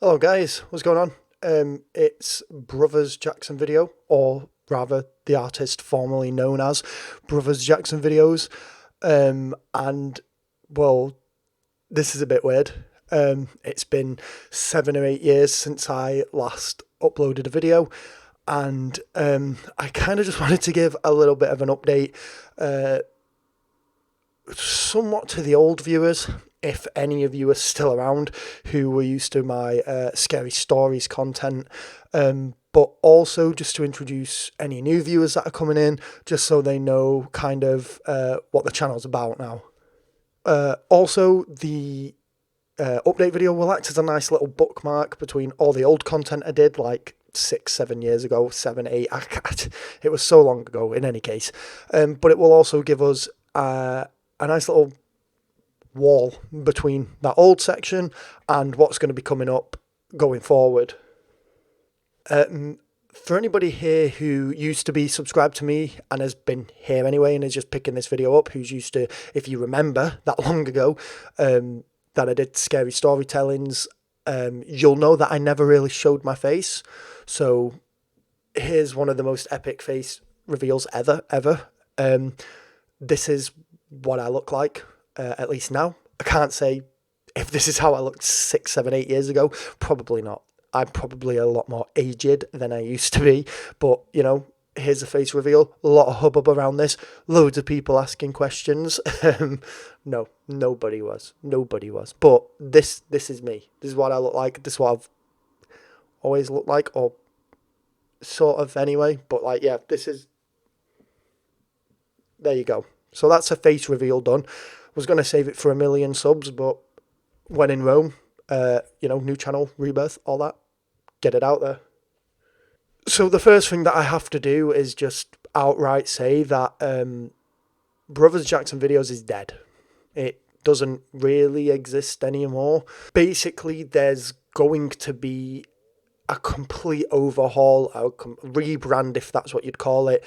Hello guys, what's going on? It's Brothers Jackson Video, or rather the artist formerly known as Brothers Jackson Videos. And well, this is a bit weird. It's been 7 or 8 years since I last uploaded a video, and I kind of just wanted to give a little bit of an update, somewhat to the old viewers, if any of you are still around, who were used to my scary stories content, but also just to introduce any new viewers that are coming in, just so they know kind of what the channel's about now. Also, the update video will act as a nice little bookmark between all the old content I did, like 6, 7 years ago, 7, 8. It was so long ago. In any case, but it will also give us a nice little wall between that old section and what's going to be coming up going forward. For anybody here who used to be subscribed to me and has been here anyway and is just picking this video up, who's used to, if you remember that long ago, that I did scary storytellings, you'll know that I never really showed my face. So here's one of the most epic face reveals ever. This is what I look like, at least now. I can't say if this is how I looked 6, 7, 8 years ago. Probably not. I'm probably a lot more aged than I used to be. But, you know, here's a face reveal. A lot of hubbub around this. Loads of people asking questions. No, nobody was. Nobody was. But this is me. This is what I look like. This is what I've always looked like, or sort of anyway. But, like, yeah, this is... There you go. So that's a face reveal done. Was going to save it for 1 million subs, but when in Rome, new channel, rebirth, all that, get it out there. So the first thing that I have to do is just outright say that Brothers Jackson Videos is dead. It doesn't really exist anymore. Basically, there's going to be a complete overhaul, a rebrand, if that's what you'd call it,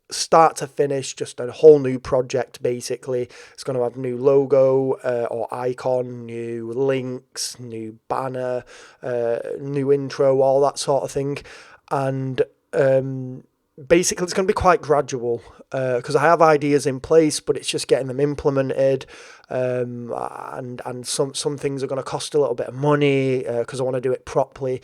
start to finish, just a whole new project. Basically, it's going to have new logo or icon, new links, new banner, new intro, all that sort of thing. And basically it's going to be quite gradual, because I have ideas in place, but it's just getting them implemented. And some things are going to cost a little bit of money, because I want to do it properly.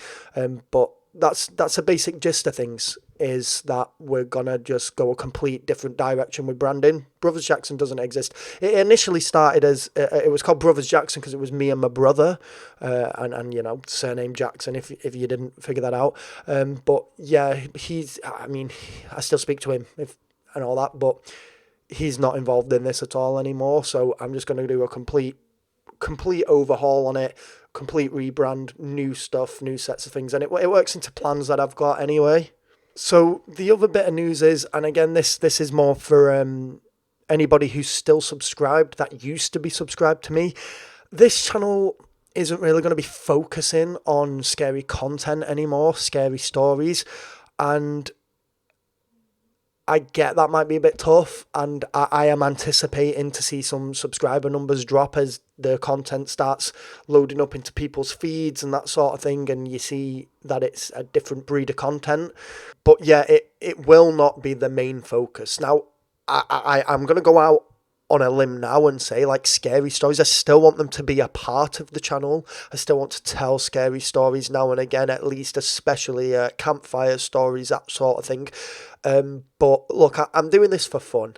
But that's a basic gist of things, is that we're gonna just go a complete different direction with branding. Brothers Jackson doesn't exist. It initially started as it was called Brothers Jackson because it was me and my brother, and surname Jackson, if you didn't figure that out. But yeah, I still speak to him and all that, but he's not involved in this at all anymore. So I'm just gonna do a complete overhaul on it, complete rebrand, new stuff, new sets of things, and it works into plans that I've got anyway. So the other bit of news is, and again, this is more for anybody who's still subscribed, that used to be subscribed to me. This channel isn't really going to be focusing on scary content anymore, scary stories, and I get that might be a bit tough, and I am anticipating to see some subscriber numbers drop as the content starts loading up into people's feeds and that sort of thing, and you see that it's a different breed of content. But yeah, it will not be the main focus. Now, I'm going to go out on a limb now and say, like, scary stories, I still want them to be a part of the channel. I still want to tell scary stories now and again, at least, especially campfire stories, that sort of thing. But look, I'm doing this for fun,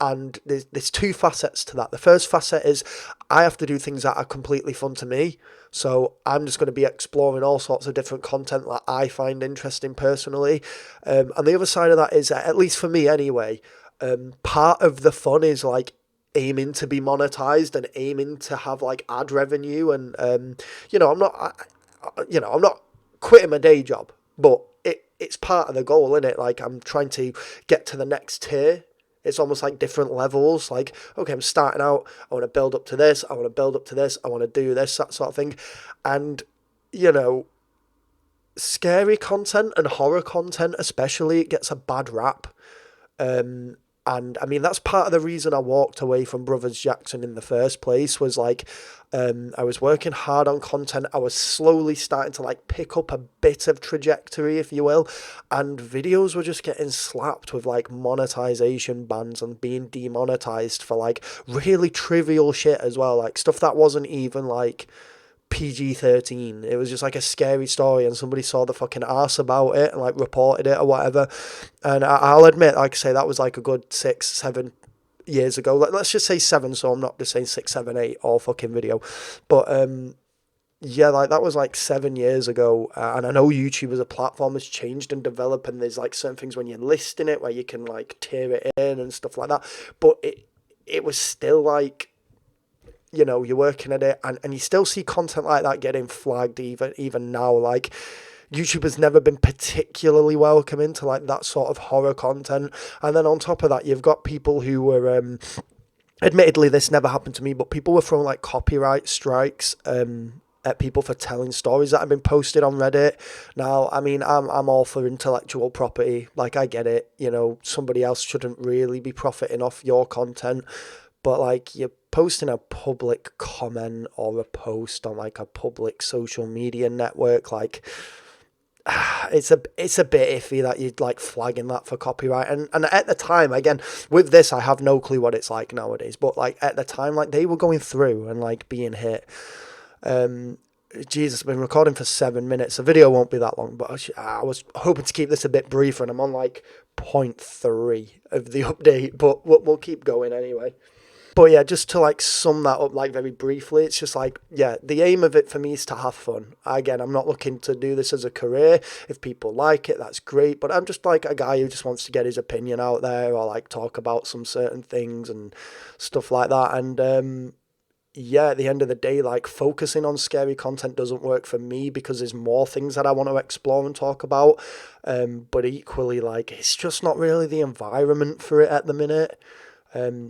and there's two facets to that. The first facet is I have to do things that are completely fun to me. So I'm just going to be exploring all sorts of different content that I find interesting personally. And the other side of that is, at least for me anyway, part of the fun is like aiming to be monetized and aiming to have like ad revenue. And I'm not quitting my day job, but it's part of the goal, isn't it? Like, I'm trying to get to the next tier. It's almost like different levels. Like, okay, I'm starting out, I want to build up to this, I want to build up to this, I want to do this, that sort of thing. And, scary content and horror content especially, it gets a bad rap. And I mean, that's part of the reason I walked away from Brothers Jackson in the first place, was like, I was working hard on content. I was slowly starting to like pick up a bit of trajectory, if you will. And videos were just getting slapped with like monetization bans and being demonetized for like really trivial shit as well. Like stuff that wasn't even like PG-13. It was just like a scary story, and somebody saw the fucking arse about it and like reported it or whatever. And I'll admit, like I say, that was like a good 6-7 years ago. Let's just say 7, so I'm not just saying 6, 7, 8 all fucking video. But yeah, like that was like 7 years ago. And I know YouTube as a platform has changed and developed, and there's like certain things when you're listing it where you can like tier it in and stuff like that. But it was still like, you know, you're working at it, and you still see content like that getting flagged even now. Like YouTube has never been particularly welcoming to like that sort of horror content. And then on top of that, you've got people who were admittedly this never happened to me, but people were throwing like copyright strikes at people for telling stories that have been posted on Reddit. Now, I mean, I'm all for intellectual property. Like, I get it. You know, somebody else shouldn't really be profiting off your content. But like, you're posting a public comment or a post on like a public social media network, like it's a bit iffy that you'd like flagging that for copyright. And at the time, again, with this, I have no clue what it's like nowadays, but like at the time, like they were going through and like being hit. Jesus, I've been recording for 7 minutes. The video won't be that long, but I was hoping to keep this a bit briefer, and I'm on like 0.3 of the update, but we'll keep going anyway. But yeah, just to like sum that up like very briefly, it's just like, yeah, the aim of it for me is to have fun. Again, I'm not looking to do this as a career. If people like it, that's great. But I'm just like a guy who just wants to get his opinion out there, or like talk about some certain things and stuff like that. And yeah, at the end of the day, like focusing on scary content doesn't work for me, because there's more things that I want to explore and talk about. But equally, like it's just not really the environment for it at the minute.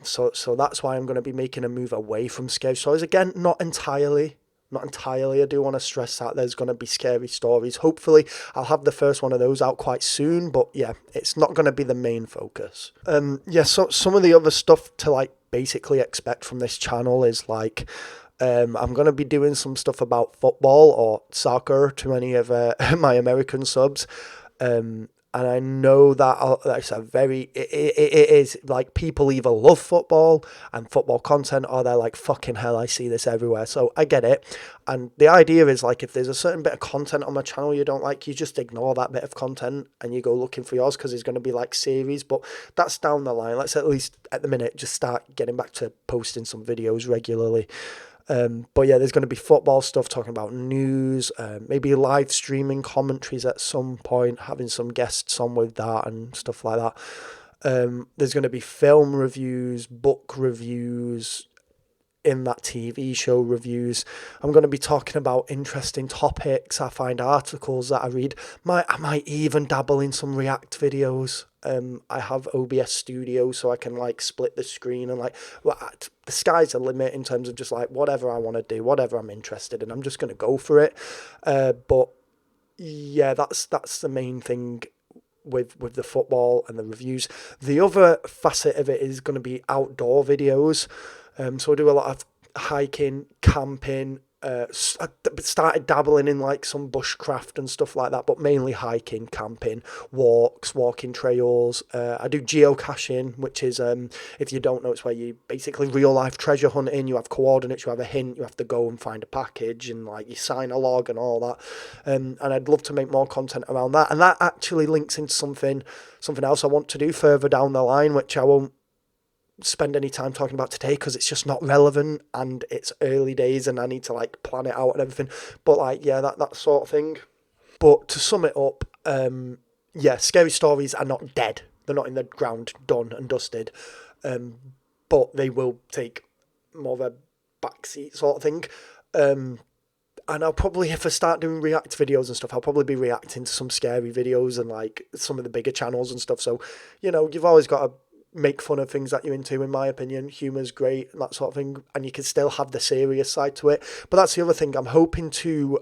So that's why I'm going to be making a move away from scary stories. Again, not entirely. I do want to stress that there's going to be scary stories. Hopefully, I'll have the first one of those out quite soon. But yeah, it's not going to be the main focus. Yeah, so some of the other stuff to like basically expect from this channel is like, I'm going to be doing some stuff about football or soccer to any of my American subs. And I know that that's a very, it is like people either love football and football content, or they're like, fucking hell, I see this everywhere. So I get it. And the idea is like, if there's a certain bit of content on my channel you don't like, you just ignore that bit of content and you go looking for yours, because there's going to be like series, but that's down the line. Let's at least at the minute just start getting back to posting some videos regularly. But yeah, there's going to be football stuff, talking about news, maybe live streaming commentaries at some point, having some guests on with that and stuff like that. There's going to be film reviews, book reviews, in that TV show reviews. I'm going to be talking about interesting topics. I find articles that I read. I might even dabble in some React videos. I have OBS Studio, so I can like split the screen and like, well, the sky's the limit in terms of just like whatever I want to do, whatever I'm interested in, I'm just going to go for it. But yeah, that's the main thing with the football and the reviews. The other facet of it is going to be outdoor videos. So I do a lot of hiking, camping. I started dabbling in like some bushcraft and stuff like that, but mainly hiking, camping, walks, walking trails. I do geocaching, which is, if you don't know, it's where you basically real life treasure hunting. You have coordinates, you have a hint, you have to go and find a package, and like you sign a log and all that. And I'd love to make more content around that. And that actually links into something else I want to do further down the line, which I won't spend any time talking about today because it's just not relevant and it's early days and I need to like plan it out and everything. But like, yeah, that sort of thing. But to sum it up, yeah, scary stories are not dead. They're not in the ground, done and dusted. But they will take more of a backseat sort of thing. And I'll probably, if I start doing React videos and stuff, I'll probably be reacting to some scary videos and like some of the bigger channels and stuff. So, you know, you've always got to make fun of things that you're into, in my opinion. Humor's great and that sort of thing, and you can still have the serious side to it. But that's the other thing. I'm hoping to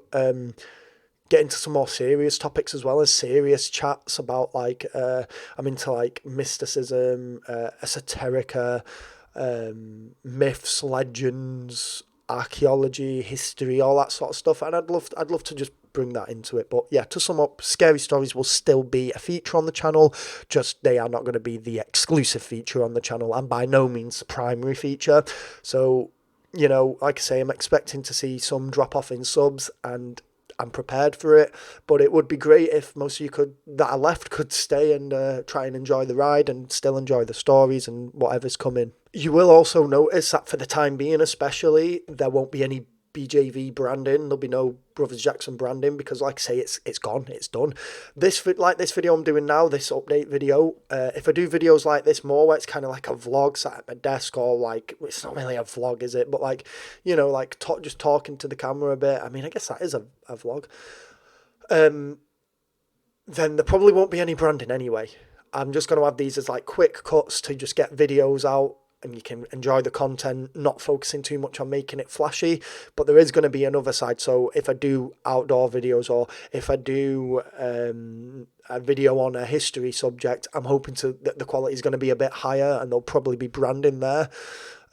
get into some more serious topics as well as serious chats about like I'm into like mysticism, esoterica, myths, legends, archaeology, history, all that sort of stuff, and I'd love to just bring that into it. But yeah, to sum up, Scary Stories will still be a feature on the channel, just they are not going to be the exclusive feature on the channel, and by no means the primary feature. So, you know, like I say, I'm expecting to see some drop off in subs, and I'm prepared for it, but it would be great if most of you that are left could stay and try and enjoy the ride and still enjoy the stories and whatever's coming. You will also notice that for the time being especially, there won't be any BJV branding. There'll be no Brothers Jackson branding because, like I say, it's gone, it's done. This video I'm doing now, this update video. If I do videos like this more, where it's kind of like a vlog sat at my desk, or like it's not really a vlog, is it? But like, you know, like just talking to the camera a bit. I mean, I guess that is a vlog. Then there probably won't be any branding anyway. I'm just going to have these as like quick cuts to just get videos out, and you can enjoy the content, not focusing too much on making it flashy. But there is going to be another side. So if I do outdoor videos, or if I do a video on a history subject, I'm hoping that the quality is going to be a bit higher, and there'll probably be branding there.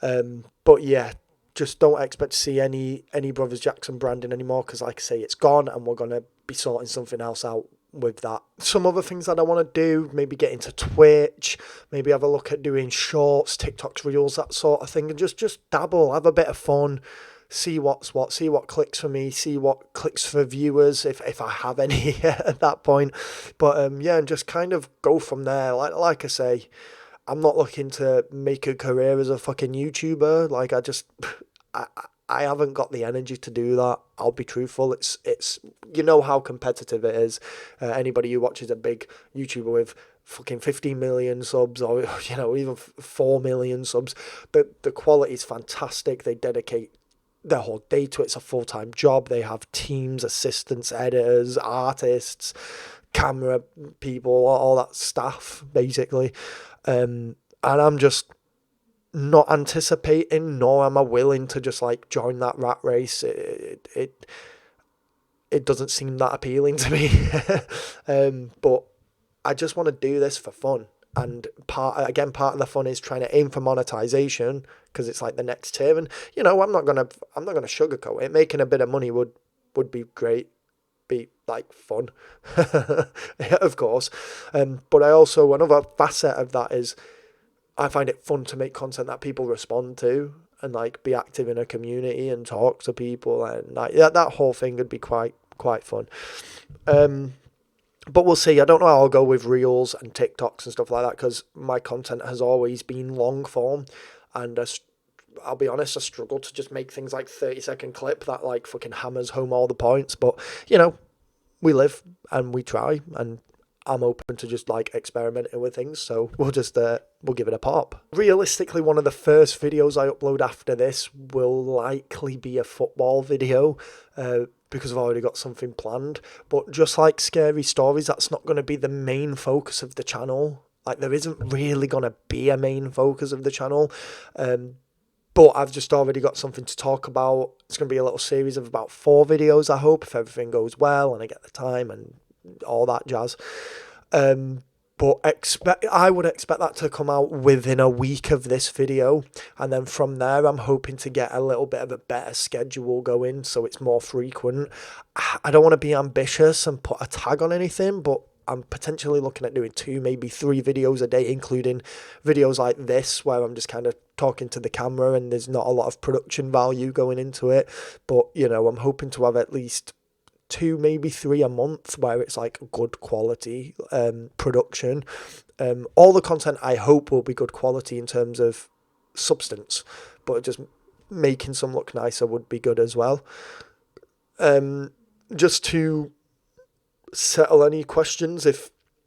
But yeah, just don't expect to see any Brothers Jackson branding anymore, because like I say, it's gone, and we're going to be sorting something else out with that. Some other things that I want to do, maybe get into Twitch, maybe have a look at doing shorts, TikToks, Reels, that sort of thing, and just dabble, have a bit of fun, see what's what, see what clicks for me, see what clicks for viewers, if I have any at that point. But yeah, and just kind of go from there. Like I say, I'm not looking to make a career as a fucking YouTuber. Like I haven't got the energy to do that. I'll be truthful. It's you know how competitive it is. Anybody who watches a big YouTuber with fucking 15 million subs, or you know, even 4 million subs, the quality is fantastic. They dedicate their whole day to it. It's a full-time job. They have teams, assistants, editors, artists, camera people, all that stuff basically. And I'm just not anticipating, nor am I willing to just like join that rat race. It doesn't seem that appealing to me. But I just want to do this for fun, and part of the fun is trying to aim for monetization, because it's like the next tier. And you know, I'm not gonna sugarcoat it. Making a bit of money would be great, be like fun, of course. But I also, another facet of that is, I find it fun to make content that people respond to, and like be active in a community and talk to people, and like that whole thing would be quite fun. But we'll see. I don't know how I'll go with Reels and TikToks and stuff like that, because my content has always been long form, and I'll be honest, I struggle to just make things like 30-second clip that like fucking hammers home all the points. But you know, we live and we try, and I'm open to just like experimenting with things, so we'll give it a pop. Realistically, one of the first videos I upload after this will likely be a football video, because I've already got something planned. But just like Scary Stories, that's not going to be the main focus of the channel. Like, there isn't really going to be a main focus of the channel. But I've just already got something to talk about. It's going to be a little series of about 4 videos, I hope, if everything goes well and I get the time and all that jazz. But I would expect that to come out within a week of this video, and then from there I'm hoping to get a little bit of a better schedule going, so it's more frequent. I don't want to be ambitious and put a tag on anything, but I'm potentially looking at doing 2, maybe 3 videos a day, including videos like this where I'm just kind of talking to the camera and there's not a lot of production value going into it. But you know, I'm hoping to have at least 2, maybe 3 a month where it's like good quality production. All the content I hope will be good quality in terms of substance, but just making some look nicer would be good as well. Just to settle any questions,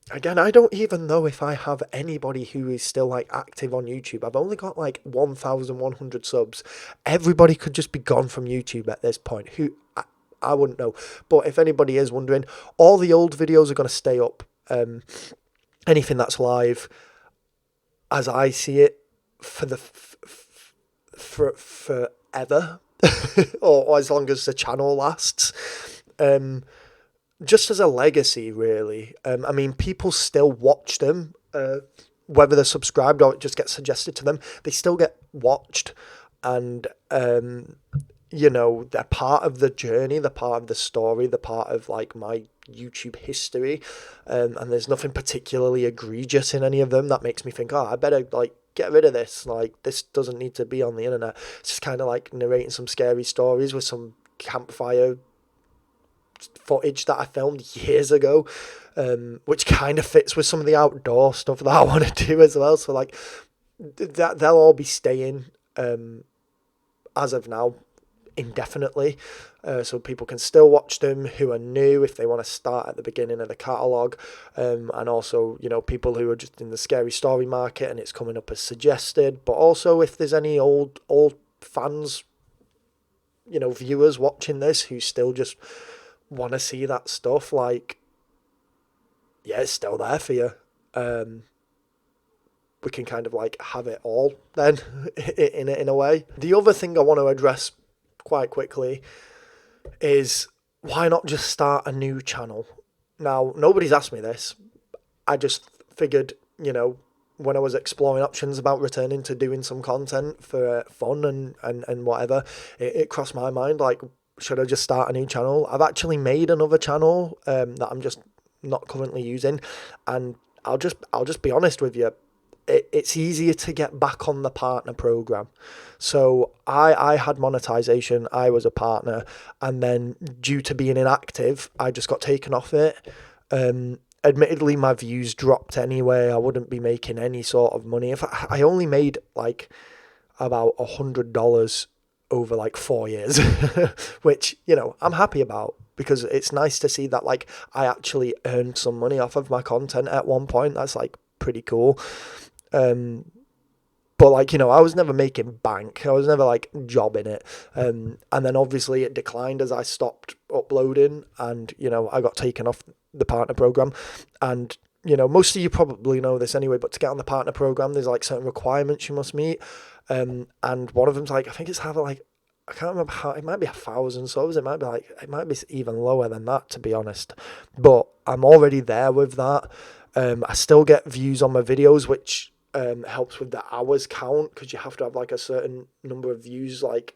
again, I don't even know if I have anybody who is still like active on YouTube. I've only got like 1,100 subs. Everybody could just be gone from YouTube at this point. I wouldn't know. But if anybody is wondering, all the old videos are going to stay up. Anything that's live, as I see it, for forever, or as long as the channel lasts. just as a legacy, really. I mean, people still watch them, whether they're subscribed or it just gets suggested to them. They still get watched, and they're part of the journey, they're part of the story, they're part of like my YouTube history, and there's nothing particularly egregious in any of them that makes me think, oh, I better like get rid of this. Like this doesn't need to be on the internet. It's just kind of like narrating some scary stories with some campfire footage that I filmed years ago, which kind of fits with some of the outdoor stuff that I want to do as well. So like that they'll all be staying as of now indefinitely, so people can still watch them who are new if they want to start at the beginning of the catalogue, and also people who are just in the scary story market and it's coming up as suggested, but also if there's any old fans, viewers watching this who still just want to see that stuff, like, yeah, it's still there for you. We can kind of like have it all then in a way. The other thing I want to address quite quickly is, why not just start a new channel? Now, nobody's asked me this. I just figured, when I was exploring options about returning to doing some content for fun and whatever, it crossed my mind, like, should I just start a new channel? I've actually made another channel that I'm just not currently using, and I'll just be honest with you. It's easier to get back on the partner program. So I had monetization, I was a partner, and then due to being inactive, I just got taken off it. Admittedly, my views dropped anyway. I wouldn't be making any sort of money. If I only made like about $100 over like 4 years, which, I'm happy about, because it's nice to see that like I actually earned some money off of my content at one point. That's like pretty cool. But like, I was never making bank. I was never like jobbing it. And then obviously it declined as I stopped uploading, and, I got taken off the partner program. And, most of you probably know this anyway, but to get on the partner program, there's like certain requirements you must meet. And one of them's like, I think it's having like, I can't remember how, it might be 1,000 subs. It might be even lower than that, to be honest. But I'm already there with that. I still get views on my videos, which helps with the hours count, because you have to have like a certain number of views, like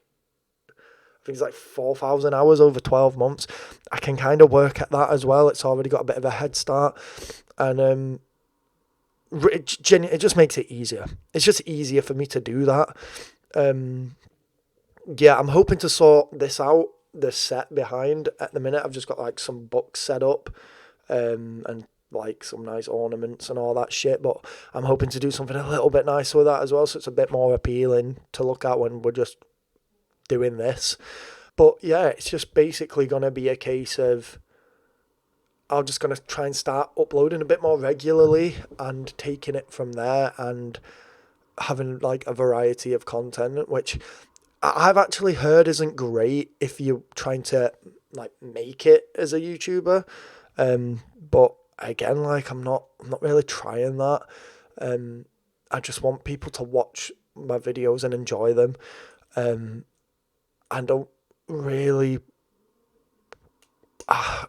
I think it's like 4,000 hours over 12 months. I can kind of work at that as well. It's already got a bit of a head start, and it just makes it easier. It's just easier for me to do that. Yeah, I'm hoping to sort this out, the set behind. At the minute, I've just got like some books set up, and like some nice ornaments and all that shit, but I'm hoping to do something a little bit nicer with that as well, so it's a bit more appealing to look at when we're just doing this. But yeah, it's just basically going to be a case of, I'm just going to try and start uploading a bit more regularly and taking it from there, and having like a variety of content, which I've actually heard isn't great if you're trying to like make it as a YouTuber. But again, like I'm not really trying that. I just want people to watch my videos and enjoy them. I don't really. I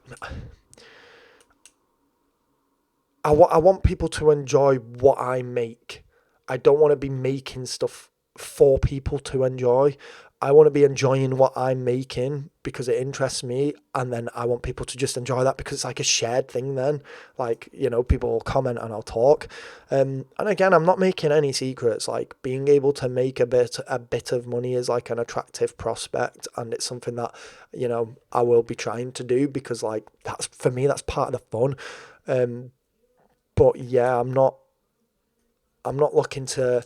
want people to enjoy what I make. I don't want to be making stuff for people to enjoy. I want to be enjoying what I'm making because it interests me, and then I want people to just enjoy that because it's like a shared thing then. Like, people will comment and I'll talk. And again, I'm not making any secrets. Like, being able to make a bit of money is like an attractive prospect, and it's something that, I will be trying to do, because like that's, for me, that's part of the fun. But yeah, I'm not looking to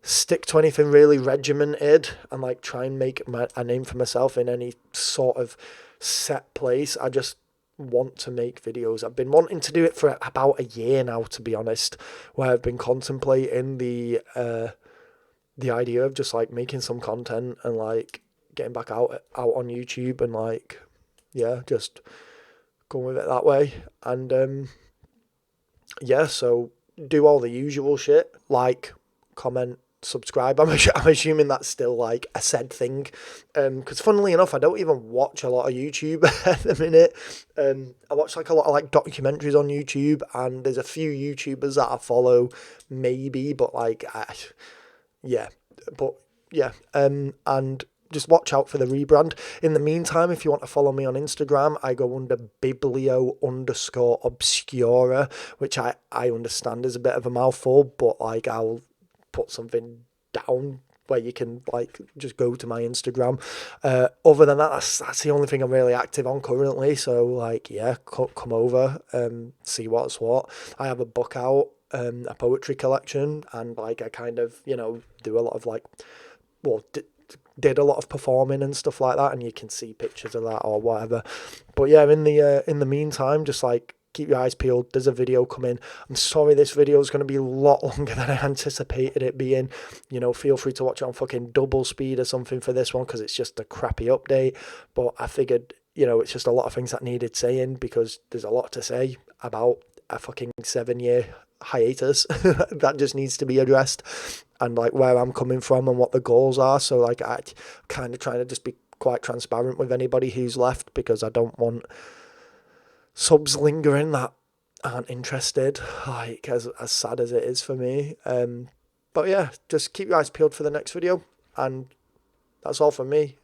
stick to anything really regimented and like try and make a name for myself in any sort of set place. I just want to make videos. I've been wanting to do it for about a year now, to be honest, where I've been contemplating the idea of just like making some content and like getting back out on YouTube, and like, yeah, just going with it that way. And yeah, so do all the usual shit, like, comment, subscribe. I'm assuming that's still like a said thing, because funnily enough, I don't even watch a lot of YouTube at the minute. I watch like a lot of like documentaries on YouTube, and there's a few YouTubers that I follow, maybe, but like, yeah, but yeah, and just watch out for the rebrand. In the meantime, if you want to follow me on Instagram, I go under biblio_obscura, which I understand is a bit of a mouthful, but like I'll put something down where you can like just go to my Instagram. Other than that, that's the only thing I'm really active on currently. So like, yeah, come over and see what's what. I have a book out, a poetry collection, and like I kind of, you know, do a lot of like, well, did a lot of performing and stuff like that, and you can see pictures of that or whatever. But yeah, in the meantime, just like keep your eyes peeled. There's a video coming. I'm sorry this video is going to be a lot longer than I anticipated it being. You know, feel free to watch it on fucking double speed or something for this one, because it's just a crappy update. But I figured, you know, it's just a lot of things that needed saying, because there's a lot to say about a fucking 7-year hiatus that just needs to be addressed, and like where I'm coming from and what the goals are. So like I kind of trying to just be quite transparent with anybody who's left, because I don't want subs lingering that aren't interested, like as sad as it is for me. But yeah, just keep your eyes peeled for the next video, and that's all from me.